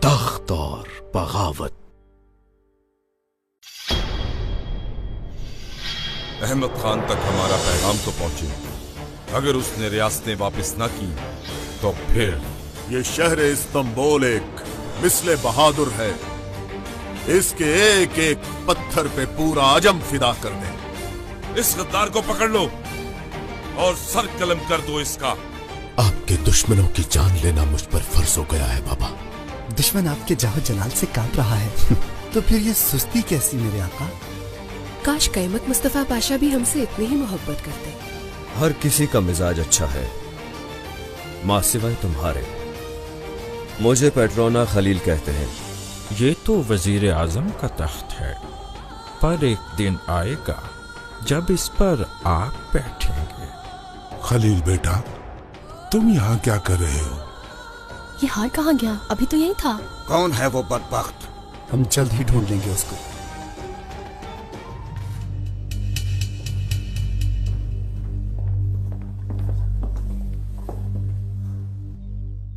तख्त और बगावत। अहमद खान तक हमारा पैगाम तो पहुंचे। अगर उसने रियासतें वापस न की तो फिर ये शहर इस्तांबुल एक मिसले बहादुर है। इसके एक एक पत्थर पे पूरा आजम फिदा कर दे। इस गद्दार को पकड़ लो और सर कलम कर दो इसका। आपके दुश्मनों की जान लेना मुझ पर फर्ज हो गया है बाबा। दुश्मन आपके जाहो जलाल से कांप रहा है तो फिर ये सुस्ती कैसी मेरे आका? काश क़यामत मुस्तफा पाशा भी हमसे इतनी ही मोहब्बत करते। हर किसी का मिजाज अच्छा है मां सिवाय तुम्हारे। मुझे पेट्रोना खलील कहते हैं। ये तो वजीर आजम का तख्त है, पर एक दिन आएगा जब इस पर आप बैठेंगे। खलील बेटा, तुम यहाँ क्या कर रहे हो? ये हार कहाँ गया? अभी तो यही था। कौन है वो बदबख्त? हम जल्द ही ढूंढ लेंगे उसको।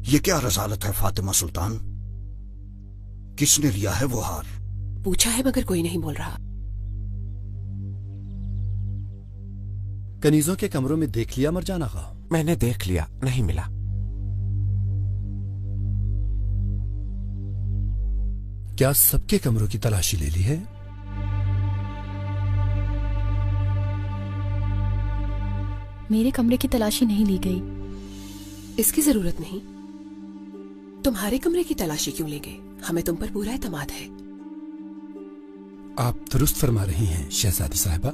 ये क्या रसालत है फातिमा सुल्तान? किसने लिया है वो हार? पूछा है मगर कोई नहीं बोल रहा। कनीजों के कमरों में देख लिया मरजान आगा? मैंने देख लिया, नहीं मिला। क्या सबके कमरों की तलाशी ले ली है? मेरे कमरे की तलाशी नहीं ली गई। इसकी जरूरत नहीं। तुम्हारे कमरे की तलाशी क्यों लेंगे? हमें तुम पर पूरा एतमाद है। आप दुरुस्त फरमा रही हैं शहजादी साहिबा।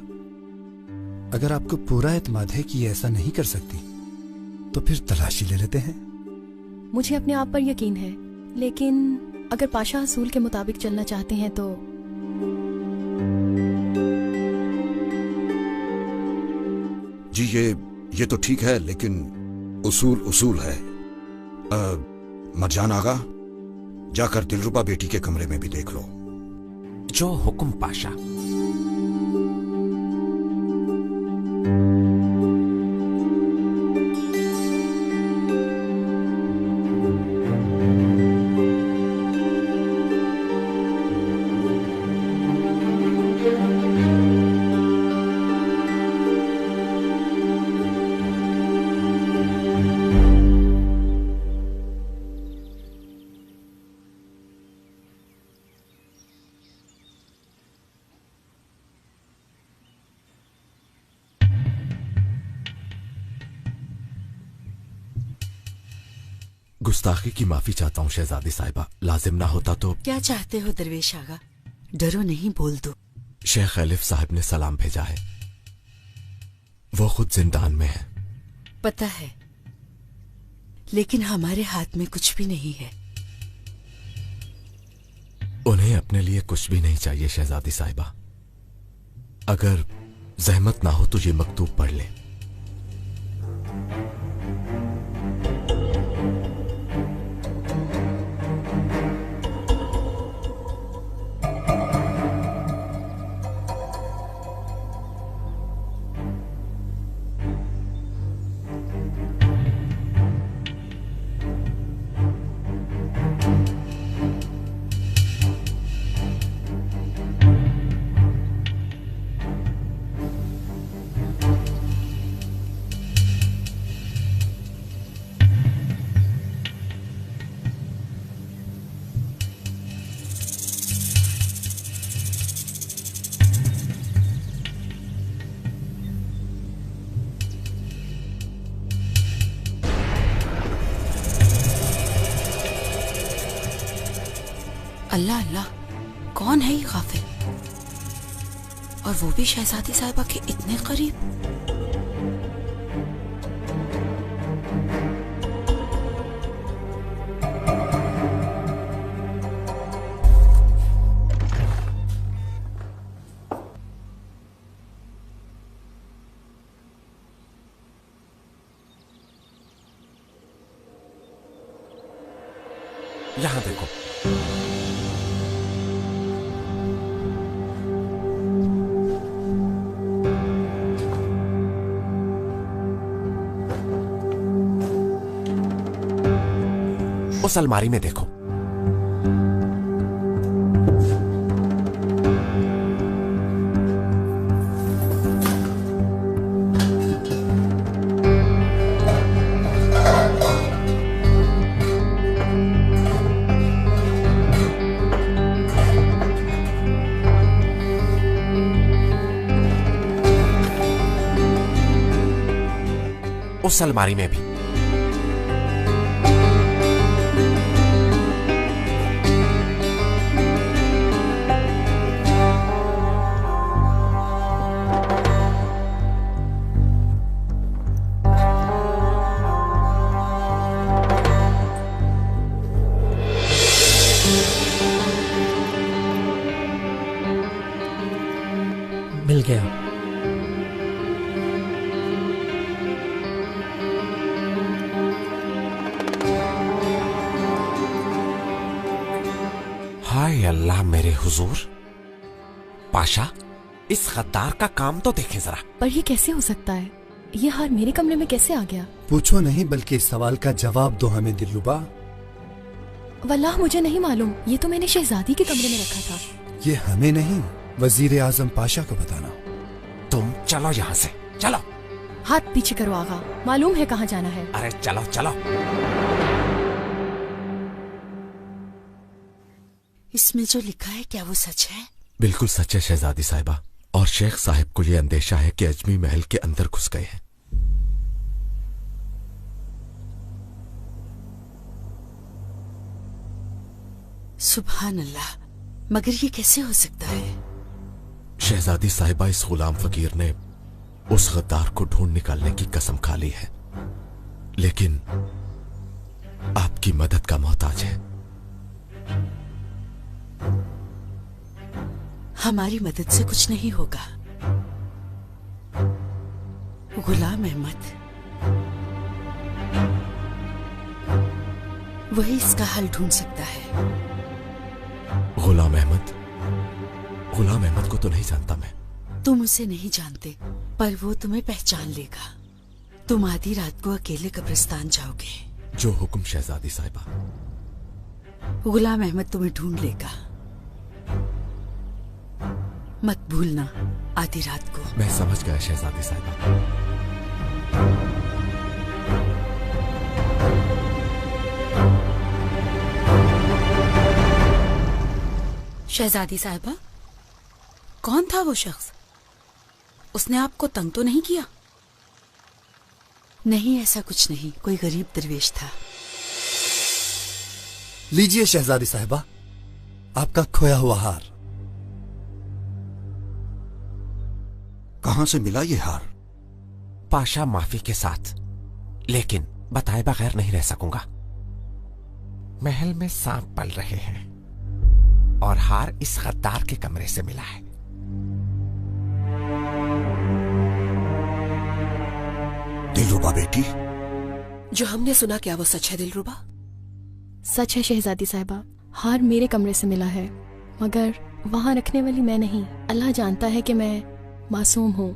अगर आपको पूरा एतमाद है कि ये ऐसा नहीं कर सकती तो फिर तलाशी ले लेते हैं। मुझे अपने आप पर यकीन है, लेकिन अगर पाशा असूल के मुताबिक चलना चाहते हैं तो। जी ये तो ठीक है, लेकिन उसूल उसूल है। मरजान आगा, जाकर दिलरुबा बेटी के कमरे में भी देख लो। जो हुक्म पाशा। गुस्ताखी की माफी चाहता हूँ शहजादी साहिबा। लाजिम ना होता तो। क्या चाहते हो दरवेश आगा? डरो नहीं, बोल दो। शेख खलीफ साहब ने सलाम भेजा है। वो खुद जिंदान में है। पता है, लेकिन हमारे हाथ में कुछ भी नहीं है। उन्हें अपने लिए कुछ भी नहीं चाहिए शहजादी साहिबा। अगर जहमत ना हो तो ये मकतूब पढ़ ले। अल्लाह अल्लाह, कौन है ये गाफिल? और वो भी शहजादी साहिबा के इतने करीब। यहां देखो। उस अलमारी में देखो। उस अलमारी में भी। मिल गया। हाय अल्लाह मेरे हुजूर, पाशा इस गद्दार का काम तो देखें जरा। पर ये कैसे हो सकता है? ये हार मेरे कमरे में कैसे आ गया? पूछो नहीं, बल्कि इस सवाल का जवाब दो हमें दिलरुबा। वल्लाह मुझे नहीं मालूम, ये तो मैंने शहजादी के कमरे में रखा था। ये हमें नहीं, वजीर आजम पाशा को बताना। तुम चलो यहाँ से, चलो। हाथ पीछे करो आगा, मालूम है कहाँ जाना है। अरे चलो चलो। इसमें जो लिखा है क्या वो सच है? बिल्कुल सच है शहजादी साहिबा, और शेख साहब को यह अंदेशा है कि अजमी महल के अंदर घुस गए हैं। सुभान अल्लाह, मगर ये कैसे हो सकता है? शहजादी साहिबा, इस गुलाम फकीर ने उस गद्दार को ढूंढ निकालने की कसम खा ली है, लेकिन आपकी मदद का मोहताज है। हमारी मदद से कुछ नहीं होगा। गुलाम अहमद, वही इसका हल ढूंढ सकता है। गुलाम अहमद? गुलाम अहमद को तो नहीं जानता मैं। तुम उसे नहीं जानते, पर वो तुम्हें पहचान लेगा। तुम आधी रात को अकेले कब्रिस्तान जाओगे। जो हुक्म शहजादी साहिबा। गुलाम अहमद तुम्हें ढूंढ लेगा, मत भूलना आधी रात को। मैं समझ गया शहजादी साहिबा। शहजादी साहिबा, कौन था वो शख्स? उसने आपको तंग तो नहीं किया? नहीं, ऐसा कुछ नहीं, कोई गरीब दरवेश था। लीजिए शहजादी साहिबा, आपका खोया हुआ हार। कहां से मिला ये हार? पाशा माफी के साथ, लेकिन बताए बगैर नहीं रह सकूंगा। महल में सांप पल रहे हैं और हार इस गद्दार के कमरे से मिला है। दिलरुबा बेटी, जो हमने सुना क्या वो सच है दिलरुबा? सच है शहजादी साहिबा, हार मेरे कमरे से मिला है, मगर वहां रखने वाली मैं नहीं। अल्लाह जानता है कि मैं मासूम हूं।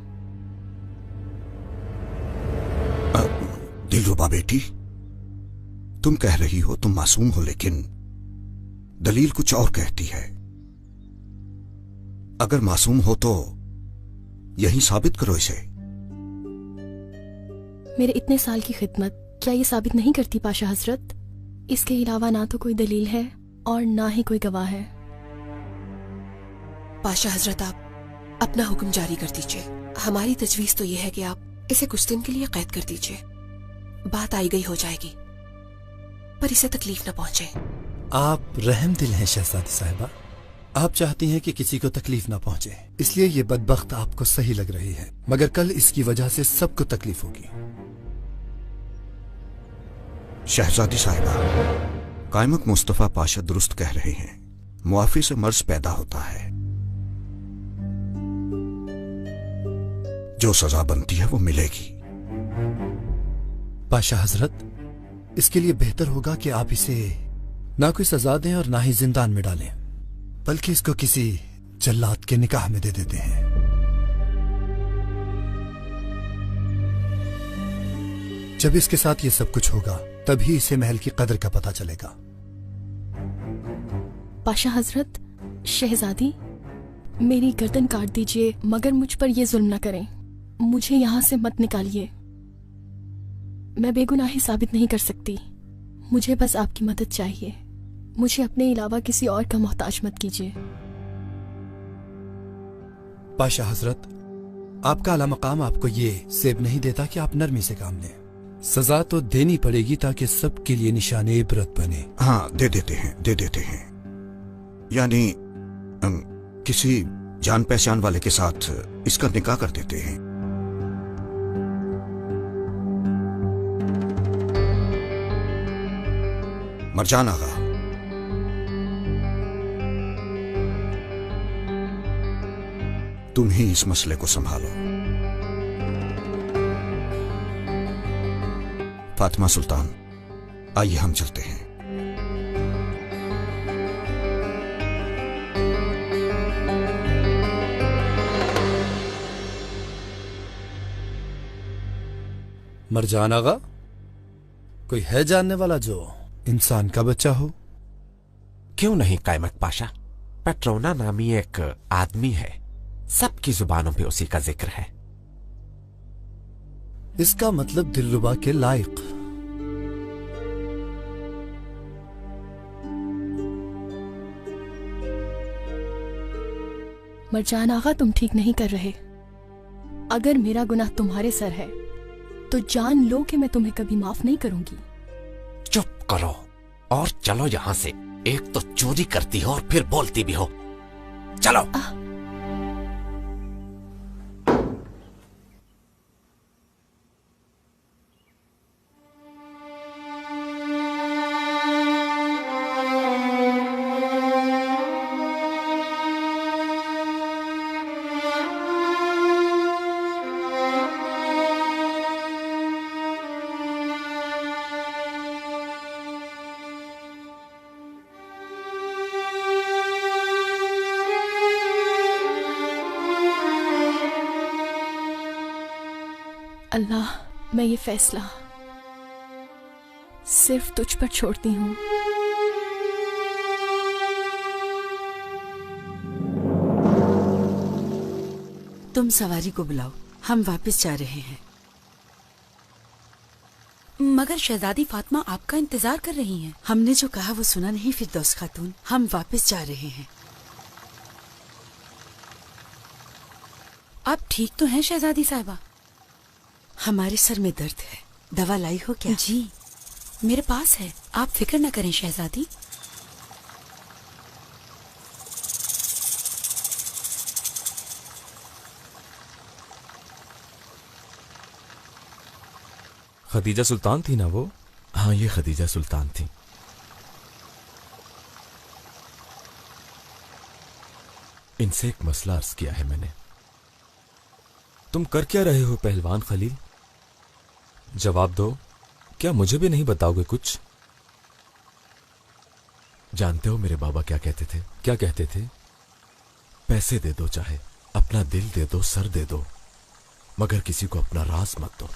दिलरुबा बेटी, तुम कह रही हो तुम मासूम हो, लेकिन दलील कुछ और कहती है। अगर मासूम हो तो यही साबित करो इसे। मेरे इतने साल की खिदमत क्या ये साबित नहीं करती पाशा हजरत? इसके अलावा ना तो कोई दलील है और ना ही कोई गवाह है। पाशा हजरत, आप अपना हुक्म जारी कर दीजिए। हमारी तजवीज तो यह है कि आप इसे कुछ दिन के लिए कैद कर दीजिए। बात आई गई हो जाएगी, पर इसे तकलीफ न पहुंचे। आप रहम दिल हैं शहजादी साहिबा, आप चाहती हैं कि किसी को तकलीफ ना पहुंचे, इसलिए ये बदबख्त आपको सही लग रही है, मगर कल इसकी वजह से सबको तकलीफ होगी। शहजादी साहिबा, कायमक मुस्तफा पाशा दुरुस्त कह रहे हैं, मुआफी से मर्ज पैदा होता है। जो सजा बनती है वो मिलेगी। पाशा हजरत, इसके लिए बेहतर होगा कि आप इसे ना कोई सजा दें और ना ही जिंदान में डालें, बल्कि इसको किसी जल्लाद के निकाह में दे देते हैं। जब इसके साथ ये सब कुछ होगा तभी इसे महल की कदर का पता चलेगा। पाशा हजरत, शहजादी मेरी गर्दन काट दीजिए, मगर मुझ पर यह जुल्म न करें। मुझे यहां से मत निकालिए, मैं बेगुनाही साबित नहीं कर सकती। मुझे बस आपकी मदद चाहिए। मुझे अपने अलावा किसी और का मोहताज मत कीजिए। पाशा हजरत, आपका आला मकाम आपको ये सेब नहीं देता कि आप नरमी से काम लें। सजा तो देनी पड़ेगी ताकि सबके लिए निशाने इबरत बने। हाँ, दे देते हैं। यानी किसी जान पहचान वाले के साथ इसका निकाह कर देते हैं। मरजान आगा, तुम ही इस मसले को संभालो। फातिमा सुल्तान, आइए हम चलते हैं। मरजान आगा, कोई है जानने वाला जो इंसान का बच्चा हो? क्यों नहीं कायमत पाशा, पेट्रोना नामी एक आदमी है, सबकी जुबानों पे उसी का जिक्र है। इसका मतलब दिलरुबा के लायक। मरजान आगा, तुम ठीक नहीं कर रहे। अगर मेरा गुनाह तुम्हारे सर है तो जान लो कि मैं तुम्हें कभी माफ नहीं करूंगी। चुप करो और चलो यहां से। एक तो चोरी करती हो और फिर बोलती भी हो। चलो। अल्लाह, मैं ये फैसला सिर्फ तुझ पर छोड़ती हूँ। तुम सवारी को बुलाओ, हम वापस जा रहे हैं। मगर शहजादी फातिमा आपका इंतजार कर रही हैं। हमने जो कहा वो सुना नहीं फिरदौस खातून, हम वापस जा रहे हैं। आप ठीक तो हैं शहजादी साहिबा? हमारे सर में दर्द है, दवा लाई हो क्या? जी मेरे पास है, आप फिक्र न करें शहजादी। खदीजा सुल्तान थी ना वो? हाँ, ये खदीजा सुल्तान थी। इनसे एक मसला अर्ज किया है मैंने। तुम कर क्या रहे हो पहलवान खलील? जवाब दो, क्या मुझे भी नहीं बताओगे कुछ? जानते हो मेरे बाबा क्या कहते थे? क्या कहते थे? पैसे दे दो, चाहे अपना दिल दे दो, सर दे दो, मगर किसी को अपना राज मत दो।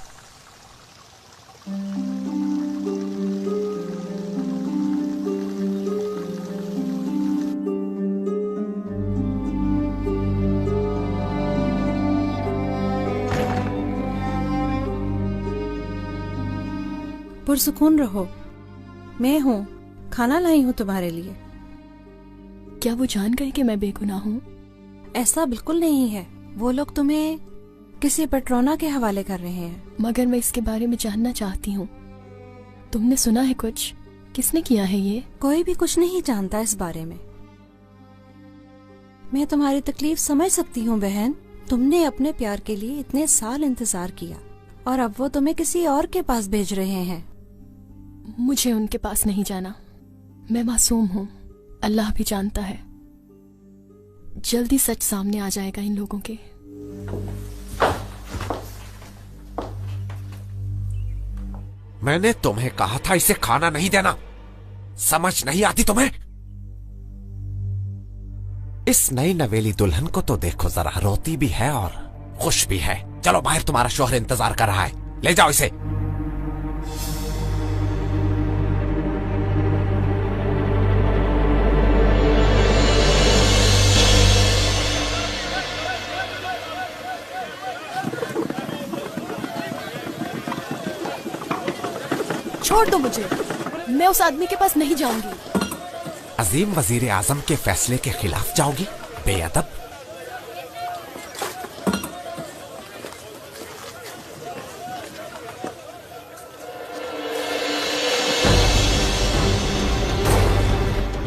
पुरसुकून रहो, मैं हूँ, खाना लाई हूँ तुम्हारे लिए। क्या वो जान गए कि मैं बेगुनाह हूँ? ऐसा बिल्कुल नहीं है, वो लोग तुम्हें किसी पेट्रोना के हवाले कर रहे हैं। मगर मैं इसके बारे में जानना चाहती हूँ। तुमने सुना है कुछ? किसने किया है ये? कोई भी कुछ नहीं जानता इस बारे में। मैं तुम्हारी तकलीफ समझ सकती हूँ बहन, तुमने अपने प्यार के लिए इतने साल इंतजार किया और अब वो तुम्हें किसी और के पास भेज रहे हैं। मुझे उनके पास नहीं जाना, मैं मासूम हूँ, अल्लाह भी जानता है। जल्दी सच सामने आ जाएगा इन लोगों के। मैंने तुम्हें कहा था इसे खाना नहीं देना, समझ नहीं आती तुम्हें? इस नई नवेली दुल्हन को तो देखो जरा, रोती भी है और खुश भी है। चलो बाहर, तुम्हारा शौहर इंतजार कर रहा है, ले जाओ इसे। छोड़ दो मुझे, मैं उस आदमी के पास नहीं जाऊंगी। अजीम वजीर आजम के फैसले के खिलाफ जाओगी? बेअदब।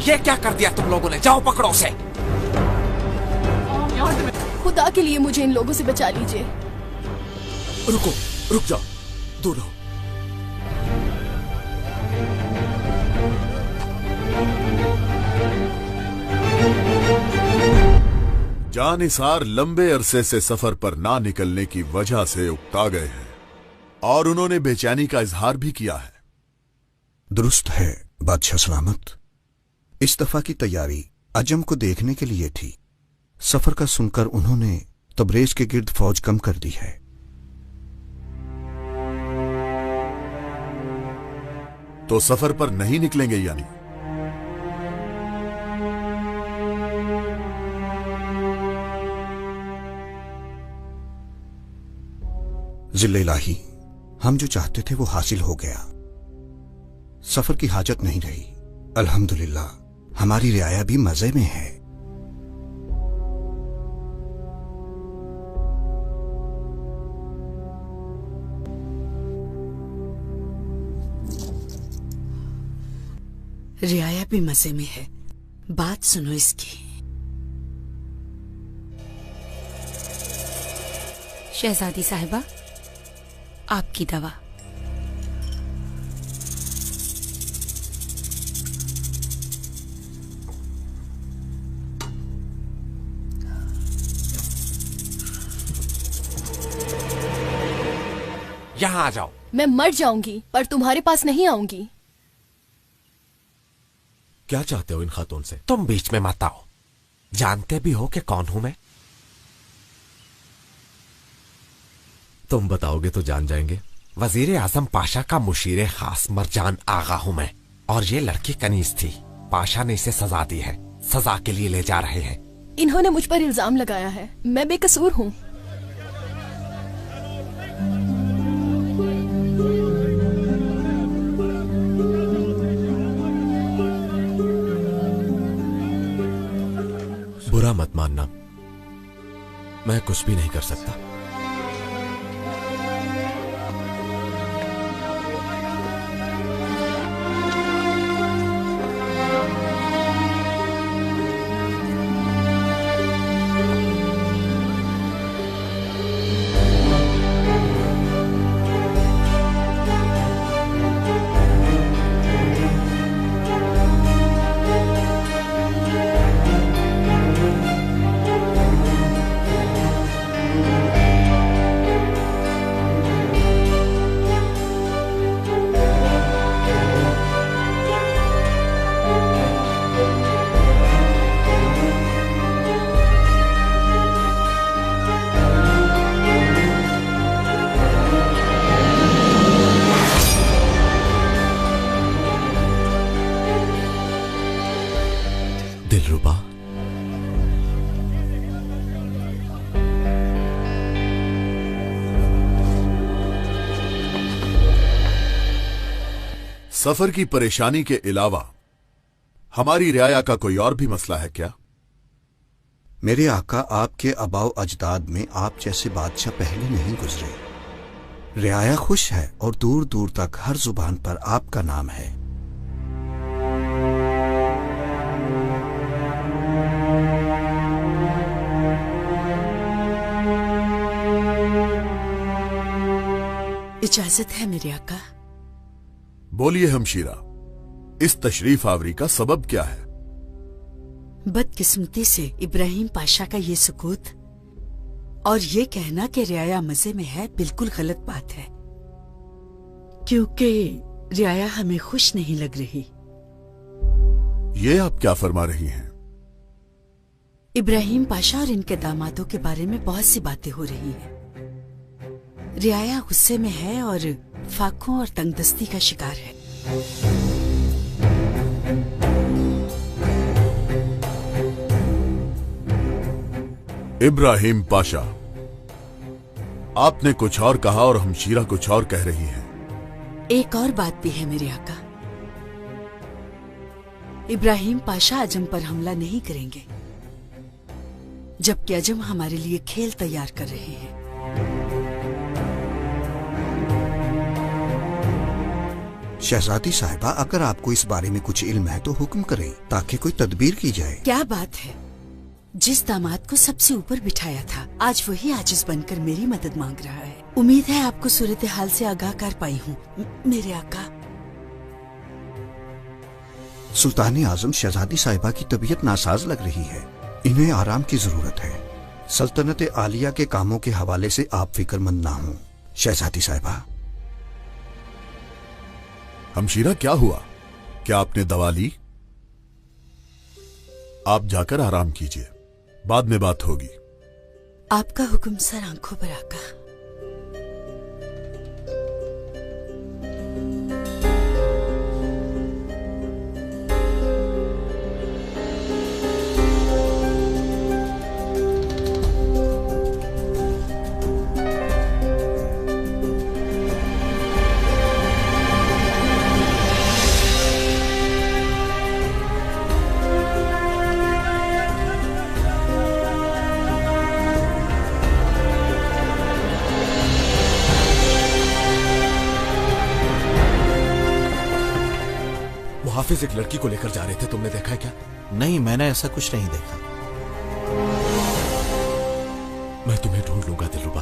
ये क्या कर दिया तुम लोगों ने? जाओ पकड़ो उसे। खुदा के लिए मुझे इन लोगों से बचा लीजिए। रुको, रुक जाओ, दूर रहो। जानिसार लंबे अरसे से सफर पर ना निकलने की वजह से उकता गए हैं और उन्होंने बेचैनी का इजहार भी किया है। दुरुस्त है बादशाह सलामत। इस दफा की तैयारी अजम को देखने के लिए थी। सफर का सुनकर उन्होंने तबरेज के गिर्द फौज कम कर दी है। तो सफर पर नहीं निकलेंगे यानी? जिल्ले इलाही, हम जो चाहते थे वो हासिल हो गया। सफर की हाजत नहीं रही। अल्हम्दुलिल्लाह हमारी रियाया भी मजे में है। रियाया भी मजे में है। बात सुनो इसकी। शहजादी साहिबा, आपकी दवा। यहाँ आ जाओ। मैं मर जाऊंगी पर तुम्हारे पास नहीं आऊंगी। क्या चाहते हो इन खातून से? तुम बीच में मत आओ। जानते भी हो कि कौन हूं मैं? तुम बताओगे तो जान जाएंगे। वजीर आजम पाशा का मुशीरे खास मरजान आगा हूं मैं। और ये लड़की कनीज थी। पाशा ने इसे सजा दी है। सजा के लिए ले जा रहे हैं। इन्होंने मुझ पर इल्जाम लगाया है। मैं बेकसूर हूँ। बुरा मत मानना, मैं कुछ भी नहीं कर सकता। दिलरुबा, सफर की परेशानी के अलावा हमारी रियाया का कोई और भी मसला है क्या? मेरे आका, आपके अबाव अजदाद में आप जैसे बादशाह पहले नहीं गुजरे। रियाया खुश है और दूर दूर तक हर जुबान पर आपका नाम है। इजाजत है मेरे आका। बोलिए हमशीरा, इस तशरीफ आवरी का सबब क्या है? बदकिस्मती से इब्राहिम पाशा का ये सुकूत और ये कहना कि रियाया मजे में है बिल्कुल गलत बात है, क्योंकि रियाया हमें खुश नहीं लग रही। ये आप क्या फरमा रही हैं? इब्राहिम पाशा और इनके दामादों के बारे में बहुत सी बातें हो रही हैं। रियाया गुस्से में है और फाकों और तंगदस्ती का शिकार है। इब्राहिम पाशा, आपने कुछ और कहा और हमशीरा कुछ और कह रही हैं। एक और बात भी है मेरे आका। इब्राहिम पाशा अजम पर हमला नहीं करेंगे, जबकि अजम हमारे लिए खेल तैयार कर रहे हैं। शहजादी साहिबा, अगर आपको इस बारे में कुछ इल्म है तो हुक्म करें ताकि कोई तदबीर की जाए। क्या बात है, जिस दामाद को सबसे ऊपर बिठाया था आज वही आजिज बनकर मेरी मदद मांग रहा है। उम्मीद है आपको सूरत हाल से आगाह कर पाई हूँ मेरे आका। सुल्तान आजम, शहजादी साहिबा की तबीयत नासाज लग रही है, इन्हें आराम की जरूरत है। सल्तनत आलिया के कामों के हवाले से आप फिक्रमंद ना हो। शहजादी साहिबा। हमशीरा, क्या हुआ? क्या आपने दवा ली? आप जाकर आराम कीजिए, बाद में बात होगी। आपका हुक्म सर, आंखों पर आका। हाफिज एक लड़की को लेकर जा रहे थे, तुमने देखा है क्या? नहीं, मैंने ऐसा कुछ नहीं देखा। मैं तुम्हें ढूंढ लूंगा दिलरुबा।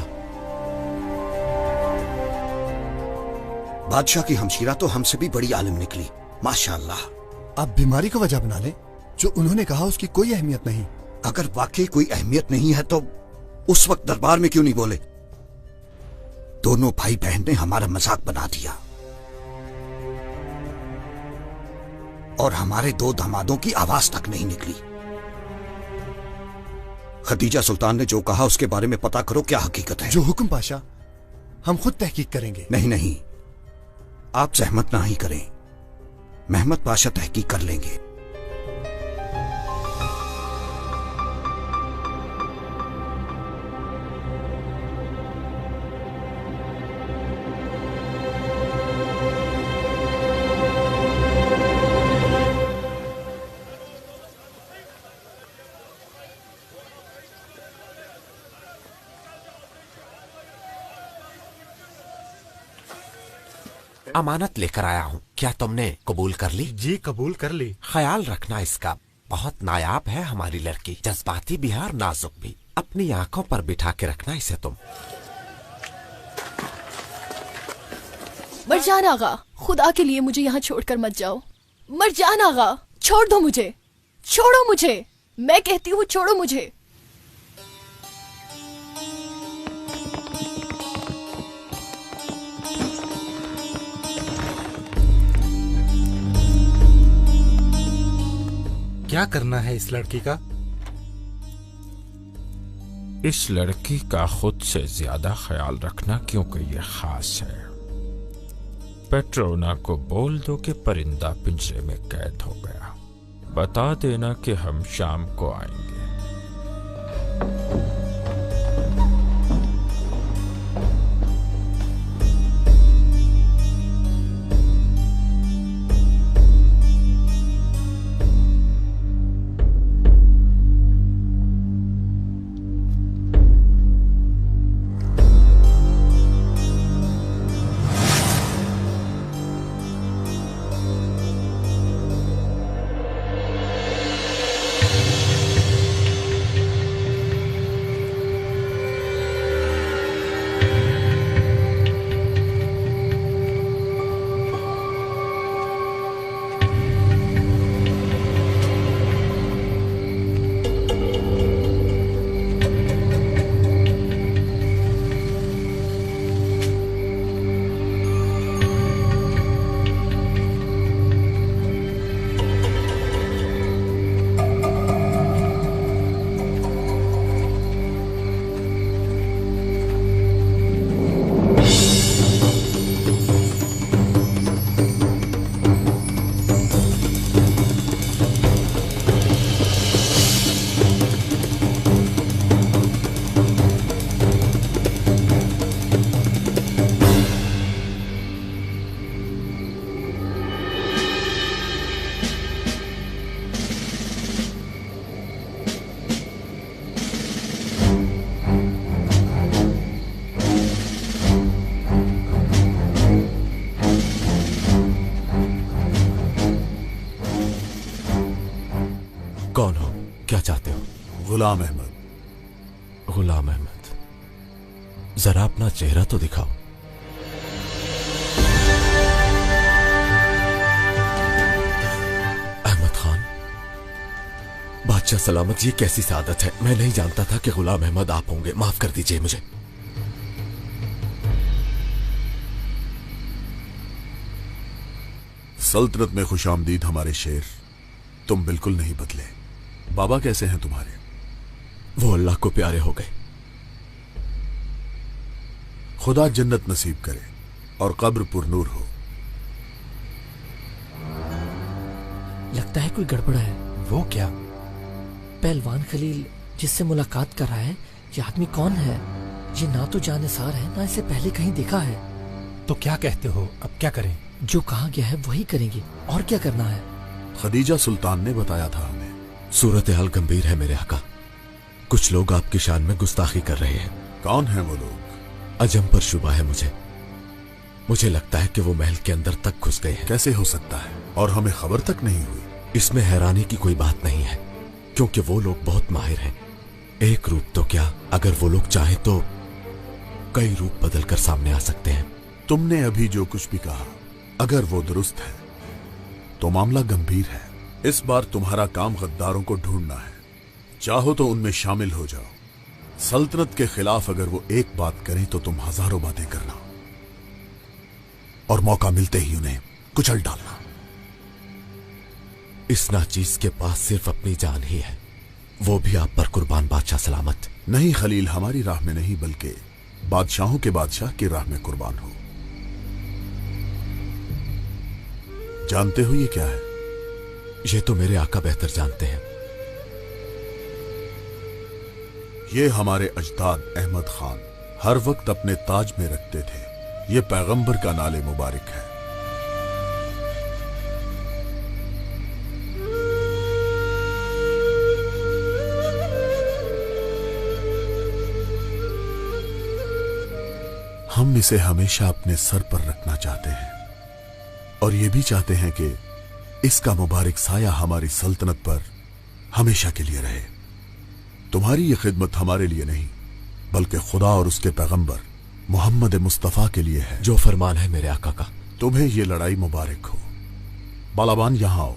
बादशाह की हमशीरा तो हमसे भी बड़ी आलिम निकली, माशाअल्लाह। आप बीमारी को वजह बना लें, जो उन्होंने कहा उसकी कोई अहमियत नहीं। अगर वाकई कोई अहमियत नहीं है तो उस वक्त दरबार में क्यों नहीं बोले? दोनों भाई बहन ने हमारा मजाक बना दिया और हमारे दो दामादों की आवाज तक नहीं निकली। खदीजा सुल्तान ने जो कहा उसके बारे में पता करो, क्या हकीकत है? जो हुक्म पाशा, हम खुद तहकीक करेंगे। नहीं नहीं, आप जहमत ना ही करें, महमद पाशा तहकीक कर लेंगे। अमानत लेकर आया हूँ, क्या तुमने कबूल कर ली? जी कबूल कर ली। ख्याल रखना इसका, बहुत नायाब है हमारी लड़की, जज्बाती भी है और नाजुक भी। अपनी आंखों पर बिठा के रखना इसे तुम। मरजान आगा, खुदा के लिए मुझे यहाँ छोड़कर मत जाओ। मरजान आगा, छोड़ दो मुझे, छोड़ो मुझे, मैं कहती हूँ छोड़ो मुझे। क्या करना है इस लड़की का? इस लड़की का खुद से ज्यादा ख्याल रखना, क्योंकि ये खास है। पेट्रोना को बोल दो कि परिंदा पिंजरे में कैद हो गया। बता देना कि हम शाम को आएंगे। कौन हो? क्या चाहते हो? गुलाम अहमद। गुलाम अहमद, जरा अपना चेहरा तो दिखाओ। अहमद खान, बादशाह सलामत, ये कैसी सादत है? मैं नहीं जानता था कि गुलाम अहमद आप होंगे। माफ कर दीजिए मुझे। सल्तनत में खुशामदीद हमारे शेर। तुम बिल्कुल नहीं बदले। बाबा कैसे हैं तुम्हारे? वो अल्लाह को प्यारे हो गए। खुदा जन्नत नसीब करे और कब्र पुरनूर हो। लगता है कोई गड़बड़ है। वो क्या? पहलवान खलील जिससे मुलाकात कर रहा है, ये आदमी कौन है? ये ना तो जानिसार है, ना इसे पहले कहीं देखा है। तो क्या कहते हो, अब क्या करें? जो कहा गया है वही करेंगे, और क्या करना है? खदीजा सुल्तान ने बताया था हमें। सूरत हाल गंभीर है मेरे आका। कुछ लोग आपकी शान में गुस्ताखी कर रहे हैं। कौन है वो लोग? अजम पर शुबा है मुझे लगता है कि वो महल के अंदर तक घुस गए हैं। कैसे हो सकता है, और हमें खबर तक नहीं हुई? इसमें हैरानी की कोई बात नहीं है, क्योंकि वो लोग बहुत माहिर हैं। एक रूप तो क्या, अगर वो लोग चाहें तो कई रूप बदल कर सामने आ सकते हैं। तुमने अभी जो कुछ भी कहा, अगर वो दुरुस्त है तो मामला गंभीर है। इस बार तुम्हारा काम गद्दारों को ढूंढना है। चाहो तो उनमें शामिल हो जाओ। सल्तनत के खिलाफ अगर वो एक बात करें तो तुम हजारों बातें करना, और मौका मिलते ही उन्हें कुचल डालना। इस नाचीज के पास सिर्फ अपनी जान ही है, वो भी आप पर कुर्बान बादशाह सलामत। नहीं खलील, हमारी राह में नहीं बल्कि बादशाहों के बादशाह की राह में कुर्बान हो। जानते हो ये क्या है? ये तो मेरे आका बेहतर जानते हैं। ये हमारे अजदाद अहमद खान हर वक्त अपने ताज में रखते थे। ये पैगंबर का नाले मुबारक है। हम इसे हमेशा अपने सर पर रखना चाहते हैं, और ये भी चाहते हैं कि इसका मुबारक साया हमारी सल्तनत पर हमेशा के लिए रहे। तुम्हारी ये खिदमत हमारे लिए नहीं, बल्कि खुदा और उसके पैगंबर मोहम्मद मुस्तफा के लिए है। जो फरमान है मेरे आका का। तुम्हें ये लड़ाई मुबारक हो। बालाबान यहां आओ।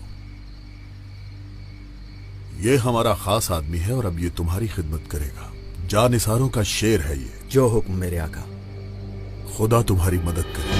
ये हमारा खास आदमी है और अब ये तुम्हारी खिदमत करेगा। जानिसारों का शेर है ये। जो हुक्म मेरे आका। खुदा तुम्हारी मदद करे।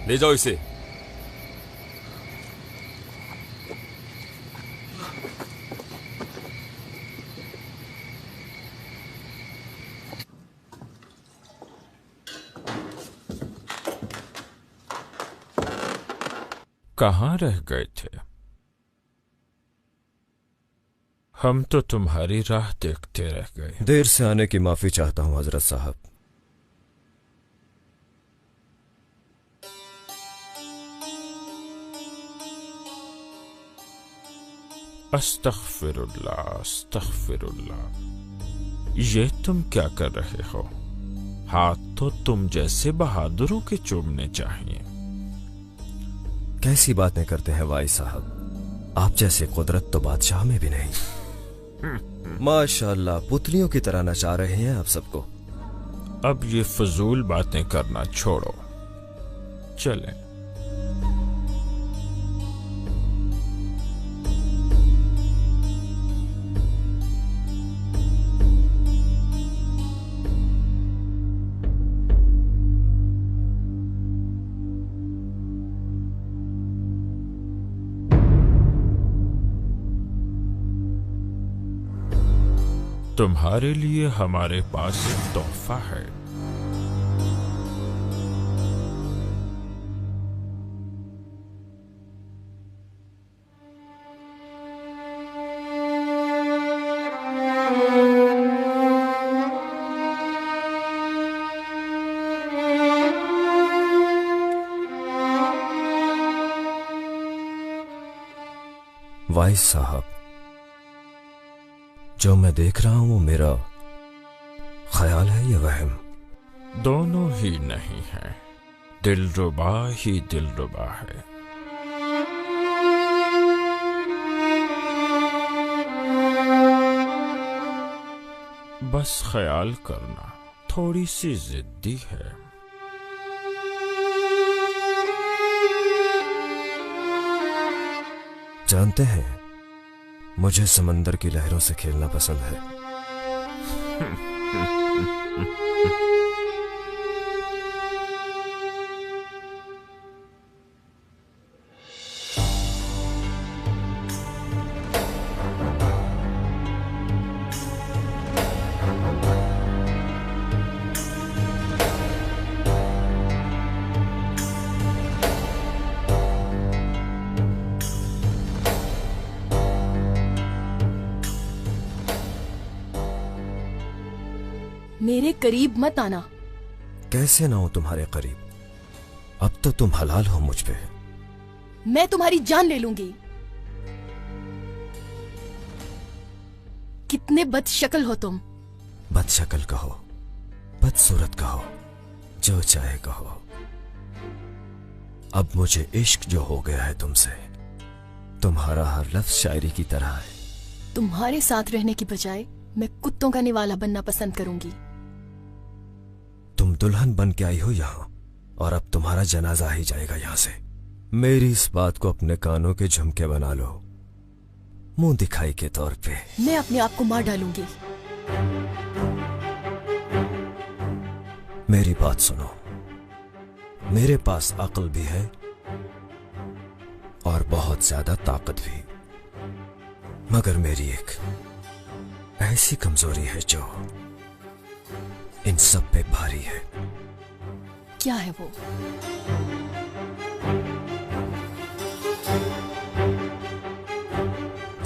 ले जाओ इसे। कहाँ रह गए थे? हम तो तुम्हारी राह देखते रह गए। देर से आने की माफी चाहता हूं हजरत साहब। अस्तगफिरुल्लाह, अस्तगफिरुल्लाह। ये तुम क्या कर रहे हो? हाथ तो तुम जैसे बहादुरों के चूमने चाहिए। कैसी बातें करते हैं वाई साहब, आप जैसे कुदरत तो बादशाह में भी नहीं। माशाअल्लाह, पुतलियों की तरह नचा रहे हैं आप सबको। अब ये फजूल बातें करना छोड़ो, चलें। तुम्हारे लिए हमारे पास एक तोहफा है। वाइस साहब, जो मैं देख रहा हूं वो मेरा ख्याल है या वहम? दोनों ही नहीं है, दिलरुबा ही दिलरुबा है। बस ख्याल करना, थोड़ी सी जिद्दी है। जानते हैं, मुझे समंदर की लहरों से खेलना पसंद है। मेरे करीब मत आना। कैसे ना हो तुम्हारे करीब? अब तो तुम हलाल हो मुझ पे। मैं तुम्हारी जान ले लूंगी। कितने बदशक्ल हो तुम। बदशक्ल कहो, बदसूरत कहो, जो चाहे कहो। अब मुझे इश्क जो हो गया है तुमसे, तुम्हारा हर लफ्ज शायरी की तरह है। तुम्हारे साथ रहने की बजाय मैं कुत्तों का निवाला बनना पसंद करूंगी। तुम दुल्हन बन के आई हो यहां, और अब तुम्हारा जनाजा ही जाएगा यहां से। मेरी इस बात को अपने कानों के झुमके बना लो, मुंह दिखाई के तौर पे। मैं अपने आप को मार डालूंगी। मेरी बात सुनो, मेरे पास अक्ल भी है और बहुत ज्यादा ताकत भी, मगर मेरी एक ऐसी कमजोरी है जो इन सब पे भारी है। क्या है वो?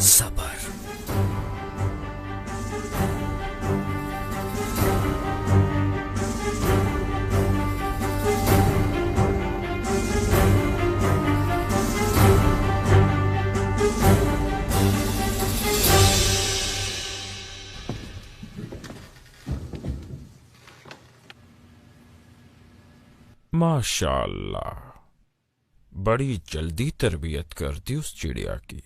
सब्र। माशाअल्लाह, बड़ी जल्दी तरबियत कर दी उस चिड़िया की।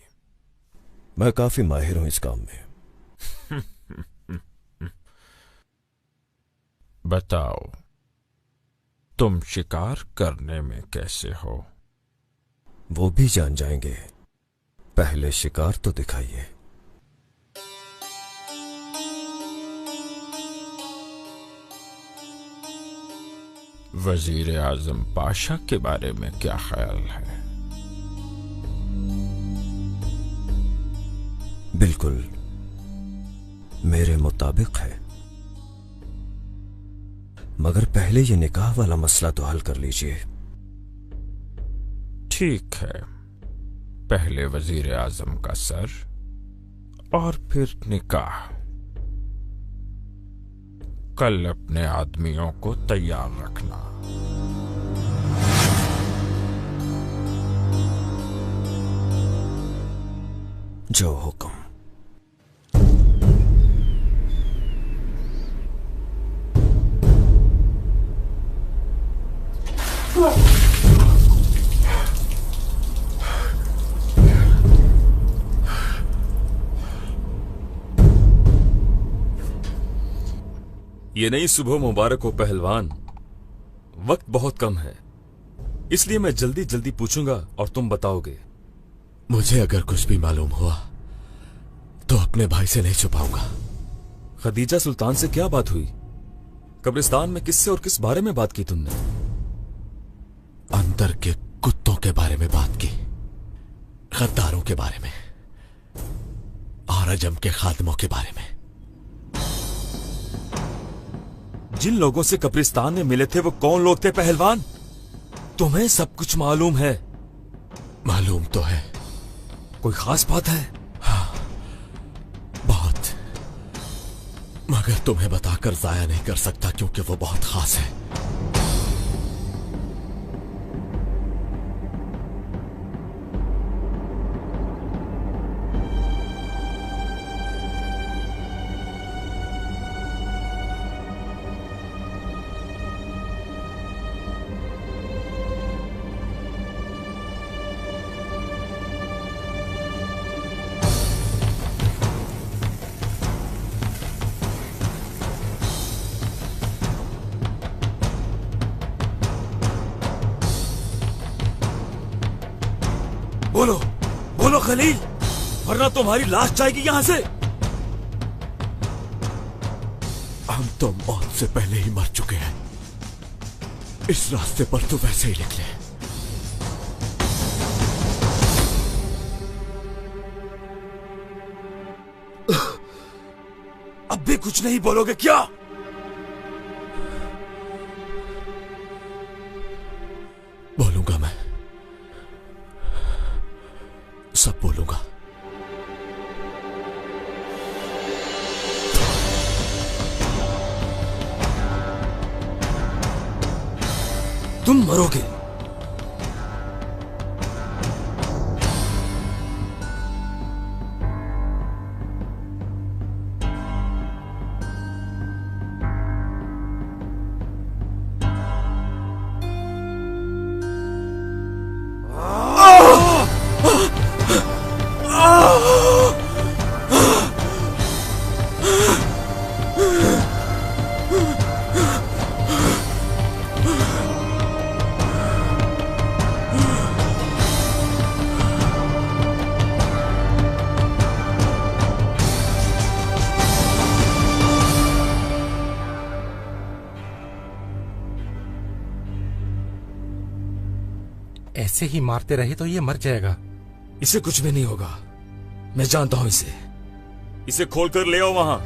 मैं काफी माहिर हूं इस काम में। बताओ, तुम शिकार करने में कैसे हो? वो भी जान जाएंगे, पहले शिकार तो दिखाइए। वजीर आजम पाशा के बारे में क्या ख्याल है? बिल्कुल मेरे मुताबिक है, मगर पहले ये निकाह वाला मसला तो हल कर लीजिए। ठीक है, पहले वजीर आजम का सर और फिर निकाह। कल अपने आदमियों को तैयार रखना। जो हुक्म। ये नई सुबह मुबारक हो पहलवान। वक्त बहुत कम है, इसलिए मैं जल्दी जल्दी पूछूंगा और तुम बताओगे। मुझे अगर कुछ भी मालूम हुआ तो अपने भाई से नहीं छुपाऊंगा। खदीजा सुल्तान से क्या बात हुई? कब्रिस्तान में किससे और किस बारे में बात की तुमने? अंदर के कुत्तों के बारे में बात की, गद्दारों के बारे में और अजम के खादमों के बारे में। जिन लोगों से कब्रिस्तान में मिले थे वो कौन लोग थे पहलवान? तुम्हें सब कुछ मालूम है? मालूम तो है। कोई खास बात है? हाँ, बहुत, मगर तुम्हें बताकर जाया नहीं कर सकता क्योंकि वो बहुत खास है। बोलो बोलो खलील, वरना तुम्हारी लाश जाएगी यहां से। हम तो मौत से पहले ही मर चुके हैं। इस रास्ते पर तो वैसे ही निकले। अब भी कुछ नहीं बोलोगे क्या? बोलूंगा, मैं सब बोलूंगा। तुम मरोगे। ऐसे ही मारते रहे तो ये मर जाएगा। इसे कुछ भी नहीं होगा, मैं जानता हूं इसे। इसे खोलकर ले आओ वहां।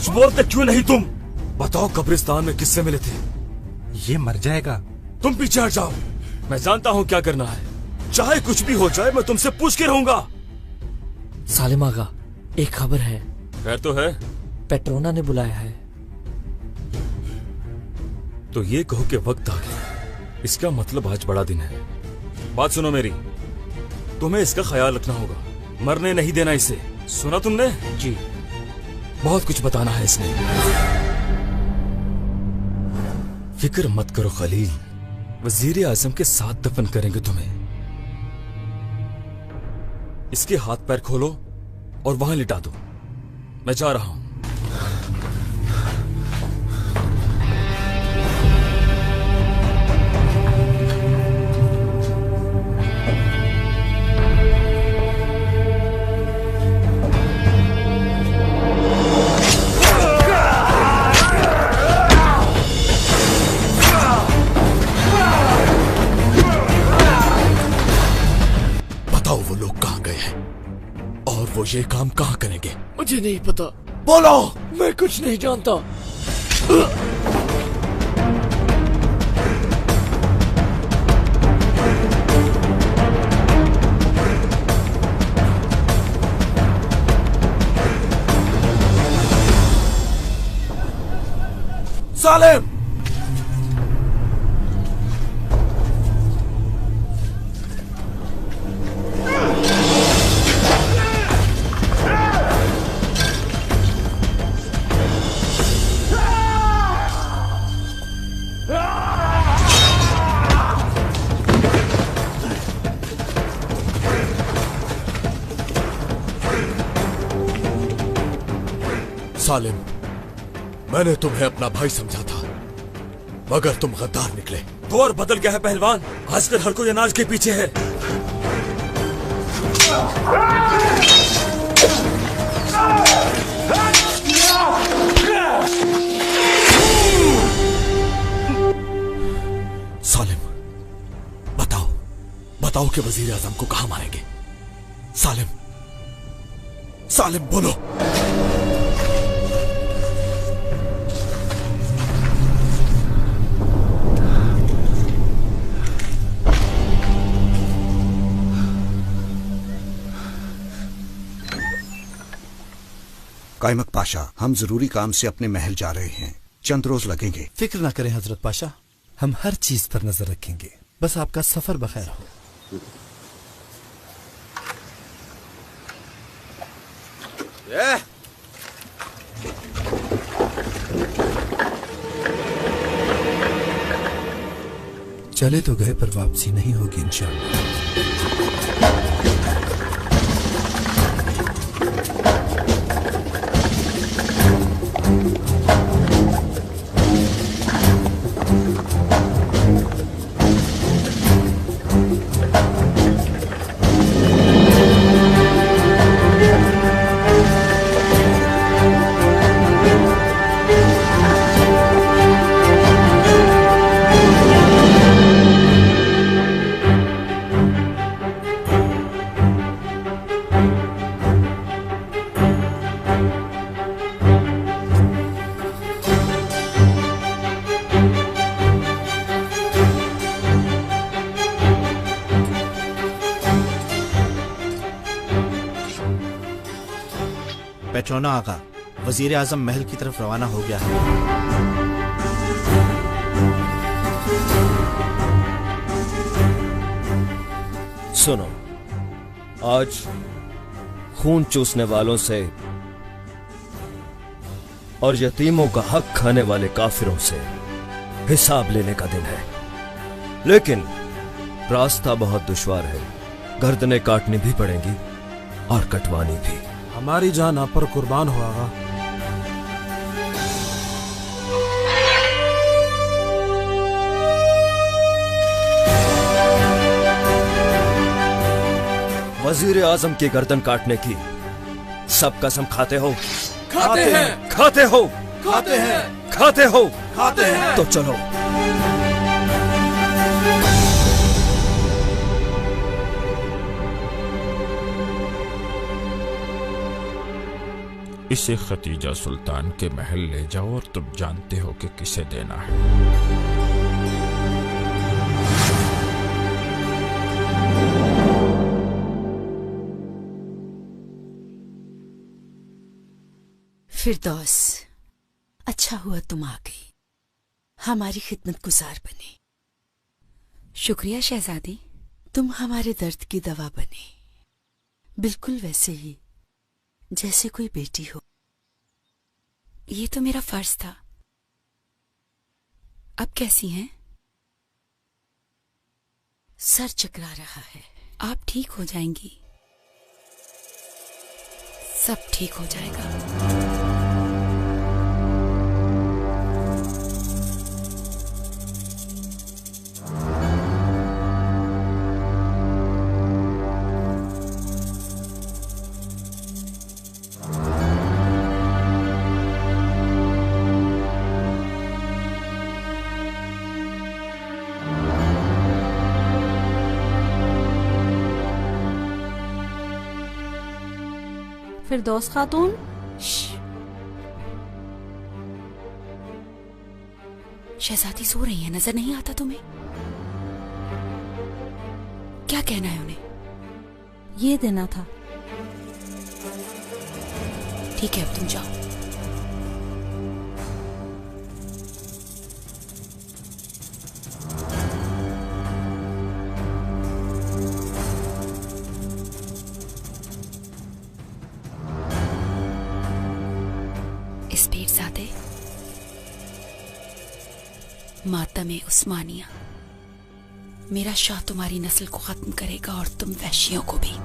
बोलते क्यों नहीं तुम? बताओ कब्रिस्तान में किससे मिले थे? ये मर जाएगा। तुम पीछे हट जाओ, मैं जानता हूं क्या करना है। चाहे कुछ भी हो जाए मैं तुमसे पूछ के रहूंगा। सालिम आगा, एक खबर है। खैर तो है? पेट्रोना ने बुलाया है। तो ये कहो कि वक्त आ गया। इसका मतलब आज बड़ा दिन है। बात सुनो मेरी, तुम्हें इसका ख्याल रखना होगा, मरने नहीं देना इसे। सुना तुमने? जी। बहुत कुछ बताना है इसने। फिक्र मत करो खलील, वजीर आजम के साथ दफन करेंगे तुम्हें। इसके हाथ पैर खोलो और वहां लिटा दो। मैं जा रहा हूं। वो ये काम कहाँ करेंगे? मुझे नहीं पता। बोलो। मैं कुछ नहीं जानता। सालिम! सालिम, मैंने तुम्हें अपना भाई समझा था, मगर तुम गद्दार निकले। दौर बदल गया है पहलवान, आजकल हर कोई अनाज के पीछे है। सालिम, बताओ कि वजीर आजम को कहां मारेंगे? सालिम बोलो। कायमक पाशा, हम जरूरी काम से अपने महल जा रहे हैं, चंद रोज लगेंगे। फिक्र ना करें हजरत पाशा, हम हर चीज पर नजर रखेंगे, बस आपका सफर बखैर हो। चले तो गए पर वापसी नहीं होगी इंशाअल्लाह। पेट्रोना आका, वजीर आजम महल की तरफ रवाना हो गया है। सुनो, आज खून चूसने वालों से और यतीमों का हक खाने वाले काफिरों से हिसाब लेने का दिन है, लेकिन रास्ता बहुत दुश्वार है। गर्दनें काटनी भी पड़ेंगी और कटवानी भी। हमारी जान आप पर कुर्बान होगा। वजीर आजम की गर्दन काटने की सब कसम खाते हो? खाते हैं। खाते हो? खाते हैं। खाते हो? खाते हैं। तो चलो। इसे खतीजा सुल्तान के महल ले जाओ और तुम जानते हो कि किसे देना है। फिरदौस, अच्छा हुआ तुम आ गई, हमारी खिदमत गुजार बनी। शुक्रिया शहजादी, तुम हमारे दर्द की दवा बनी, बिल्कुल वैसे ही जैसे कोई बेटी हो। ये तो मेरा फर्ज था। अब कैसी हैं? सर चकरा रहा है, आप ठीक हो जाएंगी, सब ठीक हो जाएगा। फिरदौस खातून, शहजादी सो रही है, नजर नहीं आता तुम्हें? क्या कहना है उन्हें? ये देना था। ठीक है, अब तुम जाओ। इस पीरज़ादे, मातम उस्मानिया, मेरा शाह तुम्हारी नस्ल को खत्म करेगा और तुम वैश्यों को भी।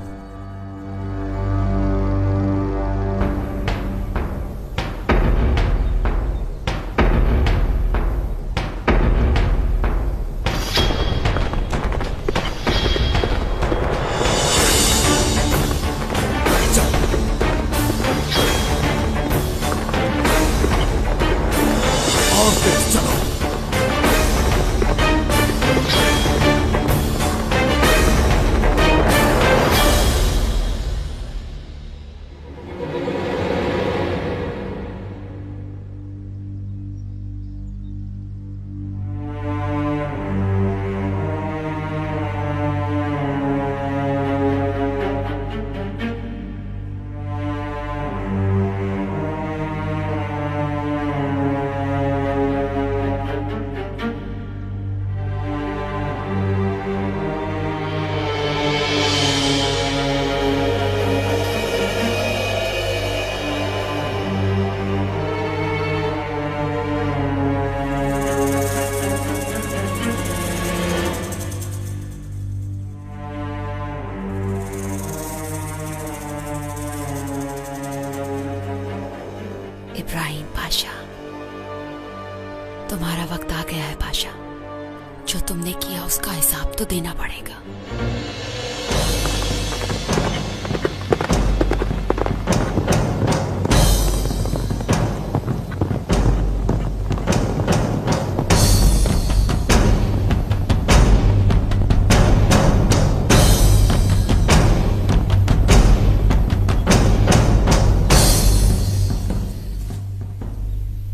जो तुमने किया उसका हिसाब तो देना पड़ेगा।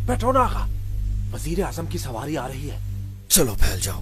पेट्रोना आगा, वजीर आजम की सवारी आ रही है। चलो फैल जाओ।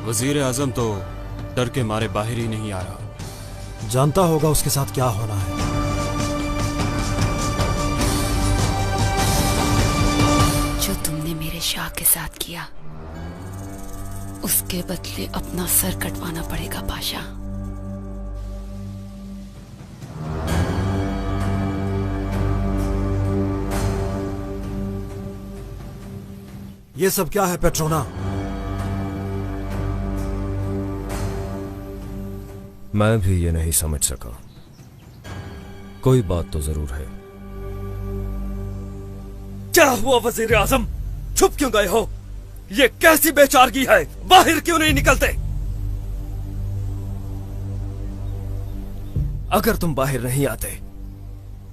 वजीर आजम तो डर के मारे बाहर ही नहीं आ रहा। जानता होगा उसके साथ क्या होना है। जो तुमने मेरे शाह के साथ किया उसके बदले अपना सर कटवाना पड़ेगा पाशा। ये सब क्या है पेट्रोना? मैं भी ये नहीं समझ सका। कोई बात तो जरूर है। क्या हुआ वजीर आजम? छुप क्यों गए हो? ये कैसी बेचारगी है? बाहर क्यों नहीं निकलते? अगर तुम बाहर नहीं आते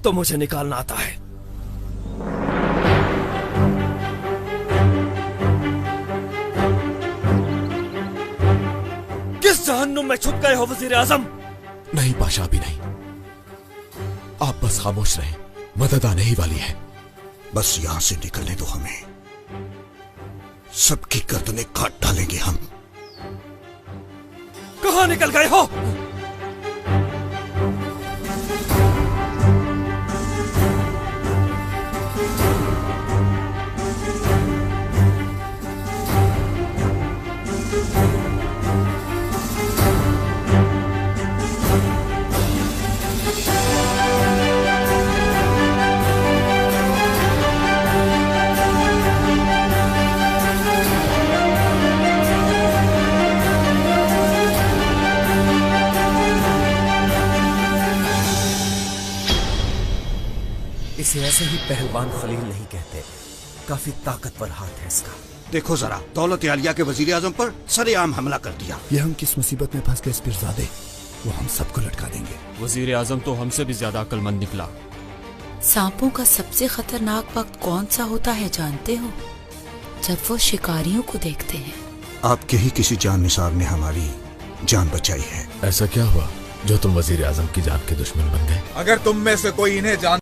तो मुझे निकालना आता है। किस जहन्नुम में छुप गए हो वजीर आजम? नहीं पाशा, अभी नहीं। आप बस खामोश रहें, मदद आने ही वाली है। बस यहां से निकलने दो हमें, सबकी गर्दनें काट डालेंगे हम। कहां निकल गए हो? इसे ऐसे ही पहलवान खलील नहीं कहते, काफी ताकतवर हाथ है इसका। देखो जरा, दौलत आलिया के वजीर आजम पर सरेआम हमला कर दिया। ये हम किस मुसीबत में फंस गए इस पीरजादे, वो हम सबको लटका देंगे। वजीर आजम तो हमसे भी ज्यादा अक्लमंद निकला। सांपों का सबसे खतरनाक वक्त कौन सा होता है जानते हो? जब वो शिकारियों को देखते हैं। आपके ही किसी जान निसार ने हमारी जान बचाई है। ऐसा क्या हुआ जो तुम वजीर आजम की जान के दुश्मन बन गए? अगर तुम में से कोई इन्हें जान